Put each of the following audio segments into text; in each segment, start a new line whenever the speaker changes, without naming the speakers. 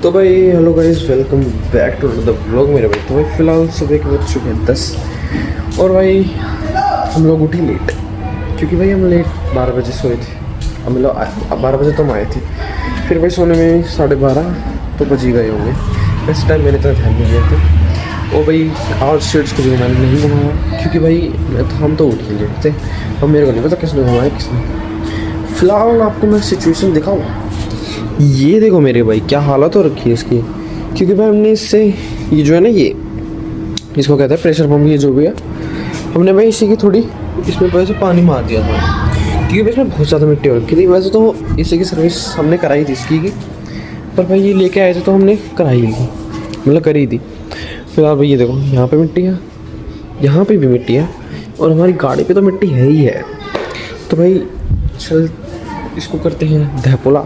तो भाई hello guys, welcome back to the vlog मेरे भाई। तो भाई फ़िलहाल सुबह के बज चुके हैं 10 और भाई हम लोग उठे लेट क्योंकि भाई हम लेट 12 बजे सोए थे। हम लोग 12 बजे तो हम आए थे, फिर भाई सोने में 12:30 तो बज ही गए होंगे। इस टाइम मैंने इतना ध्यान नहीं दिया था। और भाई आज शेड्स को भी मैंने नहीं घुमाया क्योंकि भाई हम तो उठ ही लेट थे और मेरे को नहीं पता किसने घुमाया किसने। फ़िलहाल आपको मैं सिचुएशन दिखाऊँ, ये देखो मेरे भाई क्या हालत हो रखी है इसकी। क्योंकि भाई हमने इससे ये जो है ना, ये इसको कहते हैं प्रेशर पंप, ये जो भी है हमने भाई इसी की थोड़ी इसमें वजह से पानी मार दिया था क्योंकि भाई इसमें बहुत ज़्यादा मिट्टी हो रखी थी। वैसे तो इसी की सर्विस हमने कराई थी इसकी की, पर भाई ये लेके आए थे तो हमने कराई ली थी, मतलब करी थी। फिलहाल भाई ये देखो यहाँ पे मिट्टी है, यहाँ पे भी मिट्टी है और हमारी गाड़ी पे तो मिट्टी है ही है। तो भाई चल इसको करते हैं धैपोला,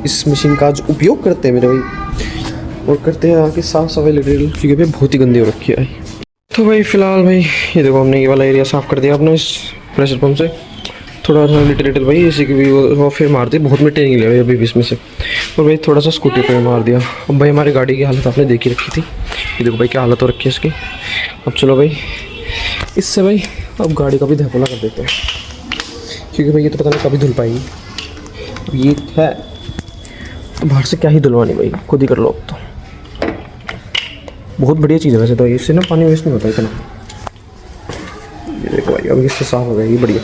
इस मशीन का आज उपयोग करते हैं मेरे भाई और करते हैं आके साफ़ सफाई लिटिल, क्योंकि भाई बहुत ही गंदी हो रखी है। तो भाई फ़िलहाल भाई ये देखो हमने ये वाला एरिया साफ़ कर दिया अपना इस प्रेशर पंप से। थोड़ा सा लिटिल भाई इसी की भी वो फिर मार दी, बहुत मिट्टी निकली भाई अभी भी इसमें से। और भाई थोड़ा सा स्कूटी पे मार दिया। अब भाई हमारी गाड़ी की हालत आपने देखी रखी थी, ये देखो भाई क्या हालत हो रखी है इसकी। अब चलो भाई इससे भाई अब गाड़ी का भी धैपोला कर देते हैं क्योंकि भाई ये तो पता नहीं कभी धुल पाएगी। ये है बाहर से क्या ही धुलवानी भाई, खुद ही कर लो। अब तो बहुत बढ़िया चीज़ है वैसे तो, इससे ना पानी वेस्ट नहीं होता इतना। ये देखो भाई अब इससे साफ हो जाएगी बढ़िया।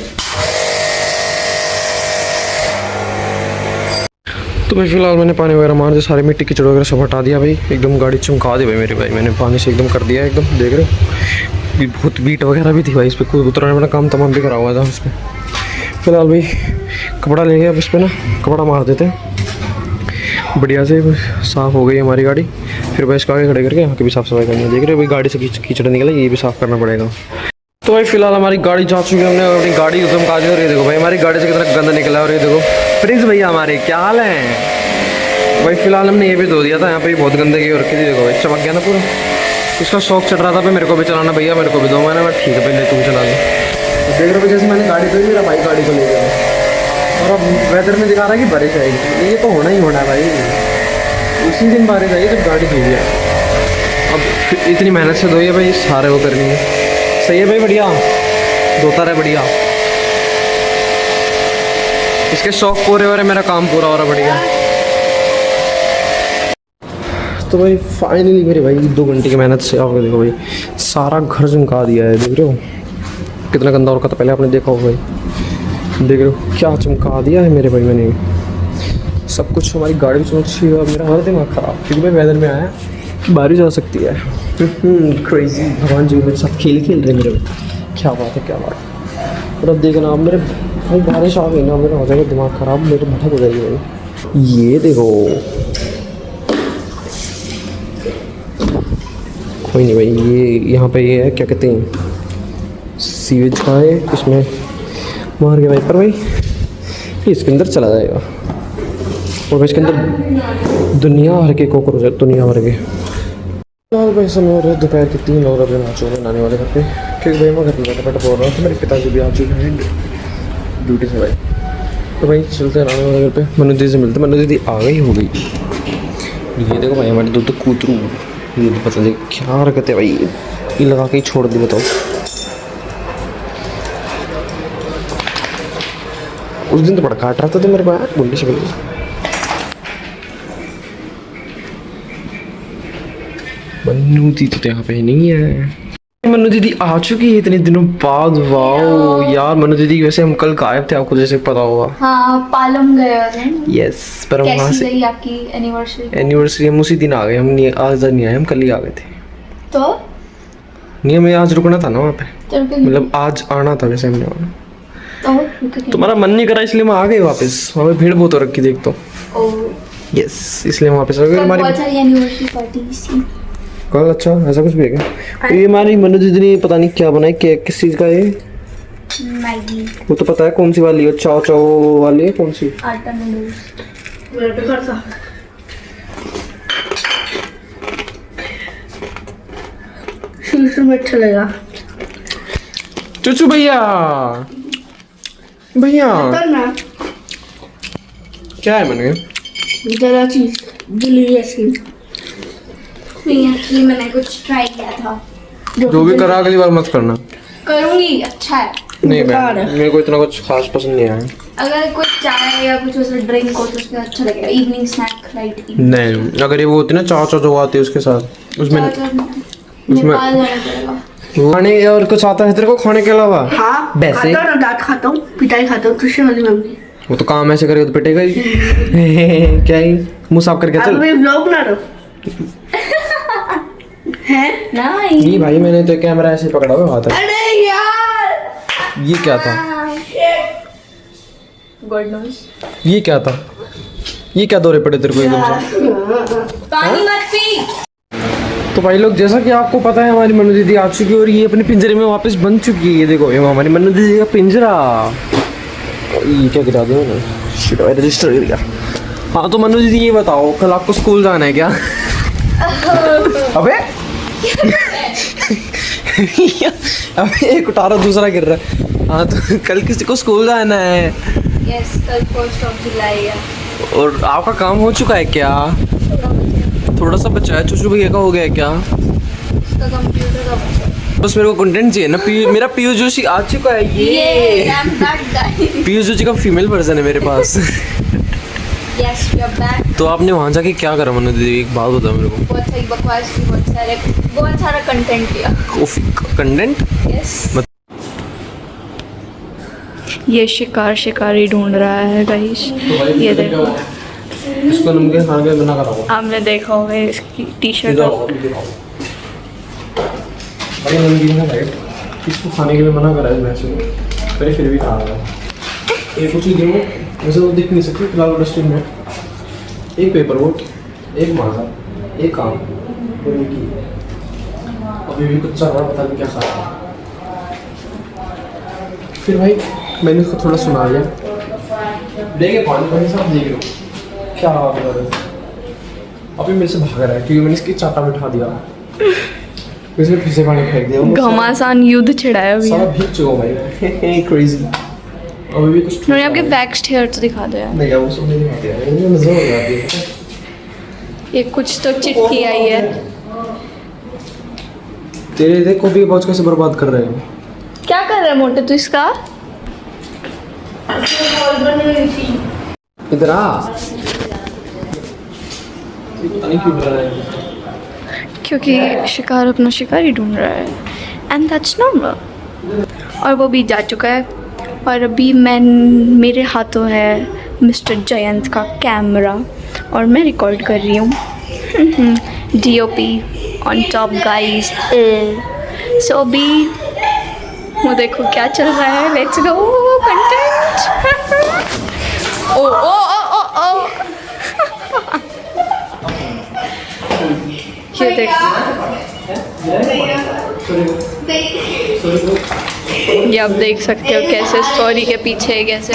तो भाई फिलहाल मैंने पानी वगैरह मार दिया, सारी मिट्टी कीचड़ वगैरह सब हटा दिया भाई, एकदम गाड़ी चमका दी भाई मेरी भाई। मैंने पानी से एकदम कर दिया एकदम, देख रहे हो बहुत बीट वगैरह भी थी भाई इस पर, खुद उतरने वाला काम तमाम भी करा हुआ था इस पर। फिलहाल भाई कपड़ा ले गया, अब इस पर ना कपड़ा मार देते हैं बढ़िया से, साफ़ हो गई हमारी गाड़ी। फिर भाई इसको आगे खड़े करके यहाँ की भी साफ़ सफाई करनी है। देख रहे हो भाई गाड़ी से कीचड़ निकला, ये भी साफ़ करना पड़ेगा। तो भाई फिलहाल हमारी गाड़ी जा चुकी है, हमने अपनी गाड़ी एकदम काज कर। ये देखो भाई हमारी गाड़ी से कितना गंदा निकला। और ये देखो प्रिंस भैया हमारे क्या हाल है भाई। फिलहाल हमने ये भी धो दिया था, यहाँ पे बहुत गंदगी हो रखी थी। देखो भाई चमक गया ना पूरा। इसका शौक चढ़ रहा था भाई मेरे को भी चलाना, भैया मेरे को भी दो। मैंने ठीक है पहले तुम चला लो। तो देख रहे हो जैसे मैंने गाड़ी धोई, मेरा भाई गाड़ी को ले गया और अब वेदर में दिखा रहा है कि बारिश आएगी। ये तो होना ही होना है भाई, उसी दिन बारिश आई जब गाड़ी धोई है। अब इतनी मेहनत से धोई है भाई, सारे वो करनी है। सही है भाई, बढ़िया धोता रहे बढ़िया। इसके शौक पूरे हो रहे, मेरा काम पूरा हो रहा बढ़िया। तो भाई फाइनली मेरे भाई 2 घंटे की मेहनत से आपको देखो भाई सारा घर चमका दिया है। देख रहे हो कितना गंदा हो रखा था पहले, आपने देखा हो भाई। देख रहे हो क्या चमका दिया है मेरे भाई मैंने सब कुछ। हमारी गाड़ी भी चमकी और मेरा हर दिमाग ख़राब क्योंकि भाई वेदर में आया कि बारिश आ सकती है। क्रेजी, भगवान जी मेरे साथ खेल रहे मेरे भाई, क्या बात है क्या बात है। और अब देखना अब मेरे भाई बारिश आ गई ना, मेरा हो जाएगा दिमाग ख़राब, मेरे भटक हो जाएगी भाई। ये देखो कोई नहीं भाई, ये यहाँ पे ये है क्या कहते हैं सीवेज का है, इसमें मार के भाई पर भाई इसके अंदर चला जाएगा। और इसके अंदर दुनिया भर के कॉकरोच है, दुनिया भर के। फिलहाल भाई समय हो रहा है दोपहर के 3 और अभी नाचो में नानी वाले घर पे, क्योंकि भाई मैं घर में बैठा बोल रहा हूँ तो मेरे पिताजी भी आ चुके हैं ड्यूटी से भाई। तो भाई चलते हैं नानी वाले घर पे, मनु दीदी से मिलते। मनु दीदी आ गई हो गई। ये देखो भाई हमारे 2 कूतरू, ये तो पता नहीं क्या हरकत है भाई, ये लगा के ही छोड़ दी बताओ। उस दिन तो बड़ा काट रहा था तो मेरे पास गुंडी शक्ल। मन्नू दीदी तो यहाँ पे नहीं है। मन्नू दीदी आ चुकी है इतने दिनों बाद। वाओ यार मन्नू दीदी, वैसे हम कल गायब थे आपको जैसे पता होगा।
हाँ पालम गए थे।
यस पर हम वहाँ से
आपकी
एनिवर्सरी हम उसी दिन आ गए। हम नहीं आज नहीं आए, हम कल ही आ गए थे।
तो
नहीं हमें आज रुकना था ना वहाँ पे, मतलब आज आना था वैसे हमने वहाँ। तुम्हारा मन नहीं करा इसलिए मैं आ गई वापस। वहाँ पे भीड़ बहुत हो रखी देख तो। यस इसलिए वापस आ गए। हमारी
एनिवर्सरी पार्टी थी
कल। अच्छा ऐसा कुछ भी है क्या? ये हमारी मनु दीदी ने पता नहीं क्या बनाई, केक किस चीज़ का है?
मैगी।
वो तो पता है कौन सी वाली है, चाव चाव वाली है कौन सी?
आटा नूडल्स। मेरे पे खर्चा शीशे में अच्छा लगा।
चुचू भैया भैया क्या है मैंने
जरा चीज जलेबी आइसक्रीम। नहीं एक्चुअली मैंने कुछ ट्राई किया था।
जो भी करा अगली बार मत करना।
करूँगी, अच्छा है।
नहीं
बेकार है।
मेरे को इतना कुछ खास पसंद नहीं आया।
अगर कुछ चाय या कुछ ऐसा ड्रिंक हो तो उसके साथ अच्छा लगेगा। Evening snack light.
नहीं, अगर ये वो होती ना चाचा जो आती है उसके साथ, उसमें
नेपाल जाना पड़ेगा।
खाने और कुछ आता है तेरे को खाने के अलावा?
हाँ,
वैसे
खाता हूँ, डांट खाता हूँ, पिटाई खाता हूँ, तुझसे वाली मम्मी।
वो तो काम ऐसे करेगा तो पिटेगा ही। क्या ही मुंह साफ करके चल।
अभी व्लॉग बना रहा है
नहीं भाई, मैंने तो कैमरा ऐसे पकड़ा हुआ हाथ है।
अरे यार,
ये क्या था?
God knows.
ये क्या था? ये क्या दौरे पड़े तेरे को एकदम से?
पानी मत पी।
तो भाई लोग, जैसा कि आपको पता है हमारी मनु दीदी आ चुकी है और ये अपने पिंजरे में वापस बंद चुकी है। ये देखो, ये हमारी मनु दीदी का पिंजरा। ये क्या गिरा दिया मैंने? शिट, रजिस्टर गिर गया। हाँ तो मनु दीदी ये बताओ, कल आपको स्कूल जाना है क्या? अबे अबे एक उतारा दूसरा गिर रहा है। हाँ तो कल किसी को स्कूल जाना है।
यस, कल 1 जुलाई है।
और आपका काम हो चुका है क्या? थोड़ा सा बचा है। चुचू भैया का हो गया है क्या?
उसका कंप्यूटर का बचा है।
बस मेरे को कंटेंट चाहिए ना। मेरा पीयूष जोशी आ चुका है। ये
I'm that guy.
Piyush Joshi का फीमेल वर्जन है मेरे पास।
Yes, we are back.
तो आपने वहाँ जाके क्या करा मनु दीदी? एक बात बताओ मेरे को।
बहुत सारी बकवास की, बहुत सारा कंटेंट किया।
कंटेंट?
यस। ये शिकारी ढूंढ रहा है गाइस। ये देखो,
इसको नमकीन खाने के मना करा हुआ।
आपने देखा होगा इसकी टी शर्ट।
भाई नमकीन का राइट, इसको खाने के लिए मना करा है वैसे, पर फिर भी खा रहा है। एक कुछ चीज़ देखो, वैसे वो दिख नहीं सकती फिलहाल डस्टबिन में। एक पेपर बोट, एक माजा, एक काम, और एक ही। अभी भी कुछ चल रहा, पता नहीं क्या खा रहा है। फिर भाई मैंने उसको थोड़ा सुना लिया। देखे पानी साहब देख लो क्या अभी मेरे से भाग रहा है क्योंकि मैंने इसकी चाटा बिठा दिया। इसने फिर से पानी फेंक दिया।
घमासान युद्ध छिड़ाया अभी।
सारा भीग चुका हूँ भाई। क्रेजी। अभी भी कुछ
उन्होंने आपके वैक्स्ड हेयर तो दिखा दो यार।
नहीं यार, वो सब नहीं दिखाते यार, मुझे मजा हो जाती है।
ये कुछ तो चिट्ठी आई है।
तेरे देख कॉफी के पाउच कैसे बर्बाद कर रहे हैं।
क्या कर रहा है मोटे तू इसका?
इधर आ। ये पता नहीं क्यों डर रहा है।
क्योंकि शिकार अपना शिकारी ढूंढ रहा है एंड दैट्स नॉर्मल। और वो भी जा चुका है और अभी मेरे हाथों है मिस्टर जयंत का कैमरा और मैं रिकॉर्ड कर रही हूँ। DOP on top guys. So अभी वो देखो क्या चल रहा है। Let's go content. ओ ओ ओ ओ ओ ये देखो, ये आप देख सकते हो कैसे स्टोरी के पीछे कैसे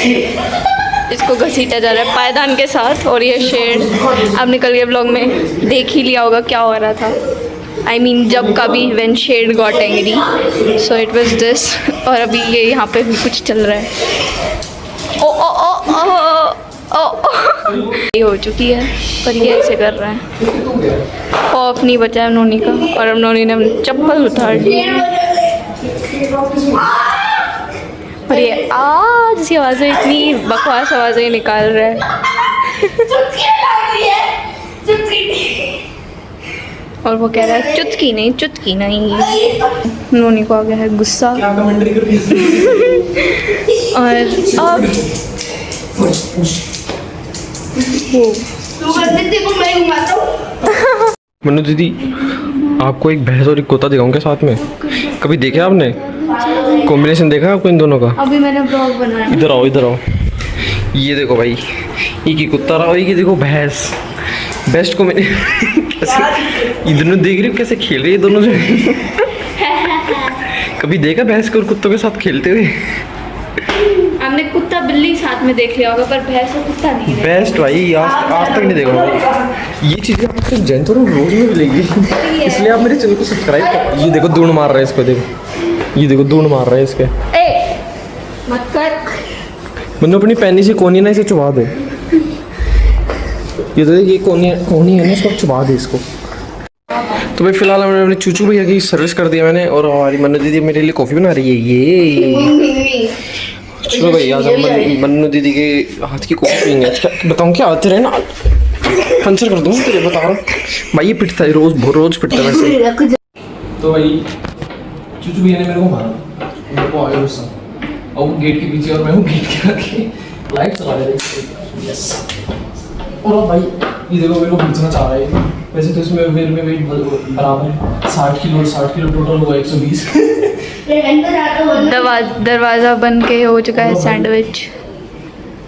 इसको घसीटा जा रहा है पायदान के साथ। और ये शेड अब निकल के ब्लॉग में देख ही लिया होगा क्या हो रहा था। I mean जब कभी when shade got angry, so it was this। और अभी ये यहाँ पे भी कुछ चल रहा है। ओ ओ ओ ओ ओ ये हो चुकी है पर ये ऐसे कर रहा है। खौफ नहीं बचा नोनी का और अब नोनी ने चप्पल उतार ली और ये आज सी आवाज़ें इतनी बकवास आवाज़ें निकाल रहा है। और वो कह रहा है चुटकी नहीं। नोनी को आ गया है गुस्सा। और अब
मनु दीदी, आपको एक भैंस और एक कुत्ता दिखाऊंगा साथ में। कभी देखे आपने कॉम्बिनेशन? देखा आपको इन दोनों का?
अभी मैंने ब्लॉग बनाया।
इधर आओ। ये देखो भाई, एक ही कुत्ता रहा, एक ही देखो भैंस। Best combination. ये दोनों देख रहे हो कैसे खेल रहे हैं दोनों जो। कभी देखा भैंस को और कुत्तों के साथ खेलते हुए?
हमने कुत्ता बिल्ली साथ में देख लिया होगा पर भैंस और कुत्ता नहीं।
बेस्ट भाई, आज तक नहीं देखा। ये चीज़ें आपको सिर्फ जैन तो रोज में मिलेगी, इसलिए आप मेरे चैनल को सब्सक्राइब करो। ये देखो दूड़ मार रहा है इसको, देखो ये देखो दूड़ मार रहा है इसके।
मत कर।
मैंने अपनी पैनी से कोनी ना इसे चुबा दे। ये तो ये कोनी है ना, इसको चुबा दे इसको। तो भाई फिलहाल मैंने अपने चूचू भैया की सर्विस कर दिया मैंने, और हमारी मन्नू दीदी मेरे लिए कॉफ़ी बना रही है। ये चलो भाई आज हम मन्नू दीदी के हाथ की कॉफ़ी पीएंगे। बताऊँ क्या आते रहे ना, पंचर कर दूँ तेरे, बता रहा हूँ भाई। ये पिटता है रोज पिटता है वैसे। तो भाई चूचू भैया ने मेरे को मारा, मेरे को आ गया गुस्सा, और वो गेट के पीछे और मैं हूँ गेट के आगे लाइट चला रहे थे। यस। और भाई ये देखो मेरे को खींचना चाह रहा है। वैसे तो इसमें मेरे में वेट बराबर है 60 किलो टोटल हुआ 120।
दरवाजा बन के हो चुका है सैंडविच।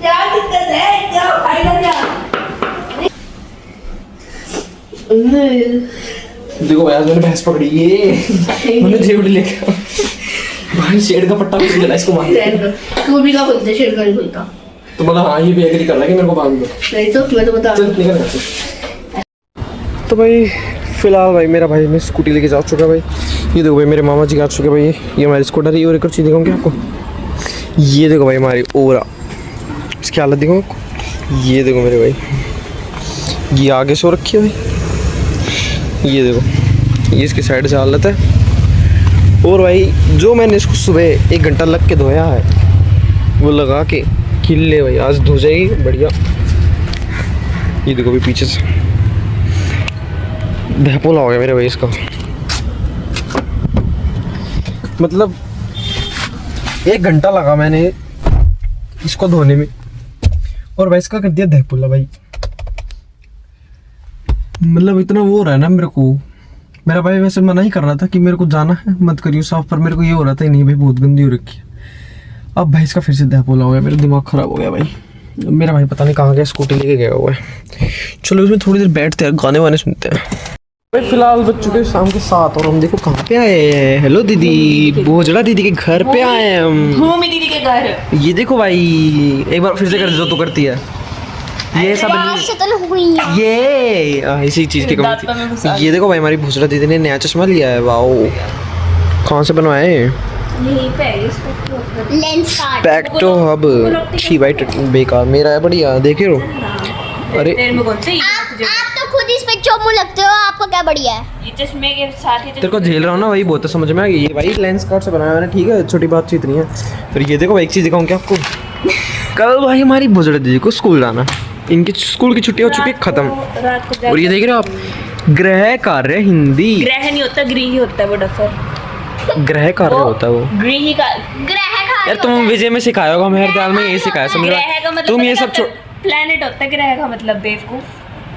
क्या दिक्कत है, क्या फायदा क्या?
देखो भाई आज मैंने भैंस पकड़ी, ये मैंने जेवड़ी लेके भाई शेड का पट्टा भी चला इसको मार।
तू भी का बोलते शेर का नहीं बोलता
तो मतलब हाँ ये भी एग्री कर रहा है कि मेरे को बांध दो।
नहीं तो मैं तो बता।
चल निकल यहाँ से। तो भाई फिलहाल भाई मेरा भाई मैं स्कूटी लेके जा चुका भाई। ये देखो भाई मेरे मामा जी आ चुके भाई। ये हमारी स्कूटर है। और एक और चीज़ दिखाऊँ क्या आपको, ये देखो भाई हमारी ओरा, इसकी हालत दिखाऊँ आपको। ये देखो मेरे भाई, ये आगे सो रखी है भाई। ये देखो ये इसकी साइड से हालत है। और भाई जो मैंने इसको सुबह 1 घंटा लग के धोया है वो लगा के किले भाई आज धो जाएगी बढ़िया। ये देखो भाई पीछे से भैपोला हो गया मेरे भाई इसका, मतलब 1 घंटा लगा मैंने इसको धोने में, और भाई इसका कर दिया धैपुला भाई। मतलब इतना वो हो रहा है ना मेरे को। मेरा भाई वैसे मना ही कर रहा था कि मेरे को जाना है मत करियो साफ, पर मेरे को ये हो रहा था नहीं भाई बहुत गंदी हो रखी है। अब भाई इसका फिर से धैपोला हो गया, मेरा दिमाग खराब हो गया भाई। मेरा भाई पता नहीं कहाँ गया, स्कूटी लेके गया हुआ है। चलो इसमें थोड़ी देर बैठते हैं, गाने वाने सुनते हैं। भाई फिलहाल बज चुके शाम के 7 और हम देखो कहाँ पे आए हैं। हेलो दीदी, बोझड़ा दीदी के घर पे आए हैं हम।
भूमि दीदी के घर।
ये देखो भाई एक बार फिर से कर जो तो करती है ये सब ये इसी चीज की कमी। ये देखो भाई हमारी भूसड़ा दीदी ने नया चश्मा लिया है। वाओ कहाँ से बनवाया है?
यहीं पे लेंस कार्ड
स्पेक्टो हब। छी भाई बेकार, मेरा है बढ़िया देखे रो। अरे
तेरे में कौन से
आप तो खुद इस पे चोमू लगते हो, आपका क्या बढ़िया है।
ये चश्मे के साथ ही
तेरे को झेल रहा हूँ ना वही बहुत समझ में आ गई। ये भाई लेंस कार्ड से बनाया मैंने, ठीक है छोटी बात चीत नहीं है। फिर ये देखो भाई एक चीज़ दिखाऊँ क्या आपको। कल भाई हमारी भूसड़ा दीदी को स्कूल जाना, इनकी स्कूल की छुट्टी हो चुकी है खत्म। और ये देख रहे हो आप, गृह कार्य हिंदी।
ग्रह नहीं होता, गृह होता है वो डफर।
गृह कार्य होता है वो
गृह का
यार। तुम विजय में सिखाया होगा, हमें हरदयाल में यही सिखाया समझ
ग्रह का मतलब
तुम ये सब
प्लेनेट होता है ग्रह का मतलब बेवकूफ।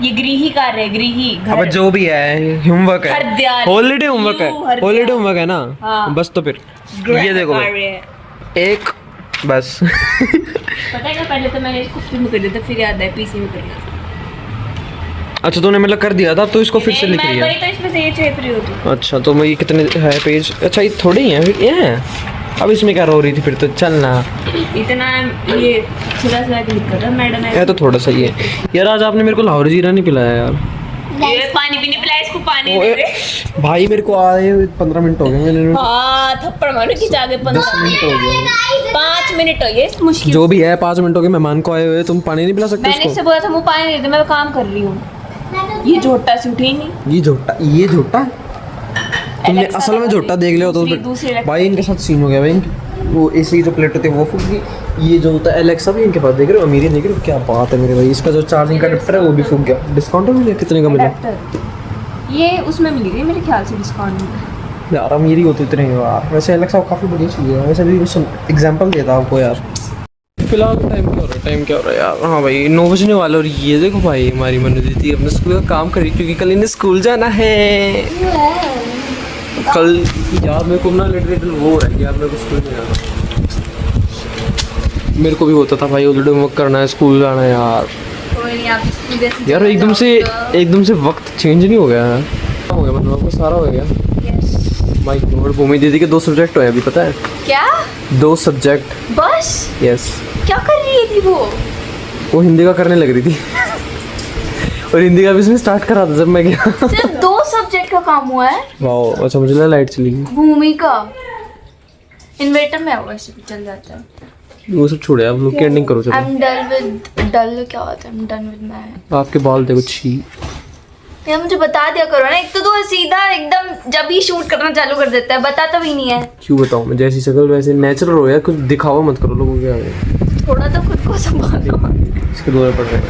ये गृही कार्य है, गृही
अब
घर।
जो भी है होमवर्क है,
हरदयाल
हॉलीडे होमवर्क है,
हरदयाल।
हॉलीडे होमवर्क है ना।
हाँ।
बस तो फिर
गृह
ये देखो भाई,
कार्य है।
एक बस
पता है क्या, पहले तो मैंने इसको में कर दिया था, फिर याद है पीसी में कर दिया था।
अच्छा तूने मतलब कर दिया था तो इसको फिर से लिख
मैं
लिया।
वही तो इसमें से ये छेप रही होती।
अच्छा तो ये कितने है पेज? अच्छा ये थोड़े ही हैं फिर ये हैं। अब इसमें क्या रो रही थी फिर? तो चलना
इतना ये थोड़ा सा लिखा था मैडम ने।
है तो थोड़ा सा ही है यार। आज आपने मेरे को लाहौरी जीरा नहीं पिलाया यार।
ये पानी भी नहीं पिलाया इसको, पानी दे दे।
भाई मेरे को आए 15 मिनट हो गए मैंने।
हाँ थप्पड़ मारो कि जाके
10 मिनट हो गए,
5 मिनट हो गए मुश्किल।
जो भी है 5 मिनट हो गए। मेहमान को आए हुए, तुम पानी नहीं पिला सकते
मैंने इससे
उसको?
बोला था मुँह पानी दे दे, मैं काम कर रही हूँ। ये झोटा से उठी नहीं।
ये झोटा तुमने
Alexa
असल में
लगा
झोटा
दी।
देख लिया तो
दूसरी Alexa।
भाई इनके साथ सीन हो गया भाई। वो एसी जो प्लेट होती है वो फूक गई। ये जो होता है एलेक्सा भी इनके पास, देख रहे हो अमीरी देख रहे हो, क्या बात है मेरे भाई। इसका जो चार्जिंग का अडेप्टर है वो भी फूक गया। डिस्काउंट मिला कितने का मिला
Adapter। ये उसमें मिली थी मेरे ख्याल से डिस्काउंट में।
यार अमीरी होती इतने ही यार। वैसे एलेक्सा काफ़ी बढ़िया चीज़ है वैसे भी। एग्जाम्पल देता आपको यार। फिलहाल टाइम क्या हो रहा है? टाइम क्या हो रहा है यार? हाँ भाई 9 बजने वाला। और ये देखो भाई हमारी मनु दीदी अपने स्कूल का काम करी क्योंकि कल इन्हें स्कूल जाना है। कल यार मेरे को ना लिटरली वो हो रहा है यार, मेरे को स्कूल नहीं जाना। मेरे को भी होता था भाई ऑलरेडी होमवर्क करना है, स्कूल जाना है यार। यार एकदम से वक्त चेंज नहीं हो गया है? हो गया मतलब आपको सारा हो गया। माय गॉड भूमि दीदी के 2 सब्जेक्ट हुए अभी पता है?
क्या
2 सब्जेक्ट?
बस
यस।
क्या कर रही थी
वो हिंदी का करने लग रही थी और हिंदी का भी इसने स्टार्ट करा था जब मैं गया।
सिर्फ 2 सब्जेक्ट का काम हुआ है।
वाओ अच्छा मुझे लगा लाइट चली गई।
भूमि का इन्वर्टर में वैसे भी चल जाता है।
वो सब छोड़े आप लोग की एंडिंग करो चलो।
आई एम डन विद डल क्या होता है? I am done with my.
आपके बाल देखो छी।
यार मुझे बता दिया करो ना, एक तो तू सीधा एकदम जब ही शूट करना चालू कर देता है, बताता भी नहीं है।
क्यों बताऊँ मैं, जैसी शक्ल वैसे नेचुरल हो यार, कुछ दिखावा मत करो लोगों के आगे।
थोड़ा तो खुद को संभालो।
इसके दौरे पड़ रहे हैं।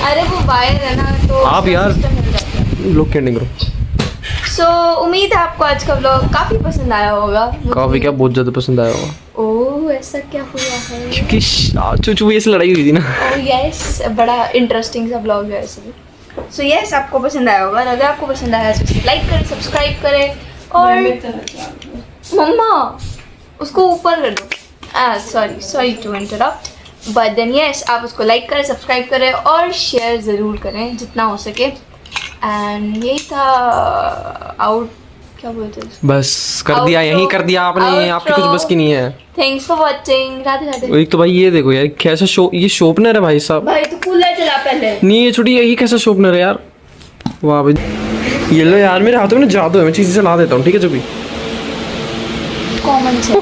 अरे वो वायर है ना, तो
आप यार लोग कैंडिंग करो।
सो उम्मीद है आपको आज का व्लॉग काफी पसंद आया होगा।
काफी क्या, बहुत ज्यादा पसंद आया होगा,
ओह ऐसा क्या हुआ है?
क्योंकि चूचू ये से लड़ाई हुई थी ना।
ओह यस, बड़ा इंटरेस्टिंग सा व्लॉग है ऐसे भी। सो यस, आपको पसंद आया होगा। अगर आपको पसंद आया तो लाइक करें, सब्सक्राइब करें और मम्मा उसको ऊपर कर दो। Sorry to interrupt, but then yes, आप उसको लाइक करें, सब्सक्राइब करें और शेयर ज़रूर करें जितना हो सके। एंड यही था आउट, क्या बोलते हैं,
बस कर दिया, यही कर दिया आपने, आपकी कुछ बस की नहीं है।
Thanks for watching. Radhe Radhe.
एक तो भाई ये देखो यार, कैसा शो, ये शोपनर है भाई साहब।
भाई तू कूलर चला पहले।
नहीं ये छोटी, यही कैसा शोपनर है यार। वाह भाई, ये लो यार, मेरे हाथों में जादू है, मैं चीज़ें चला देता हूँ, ठीक है जो भी
कॉमन से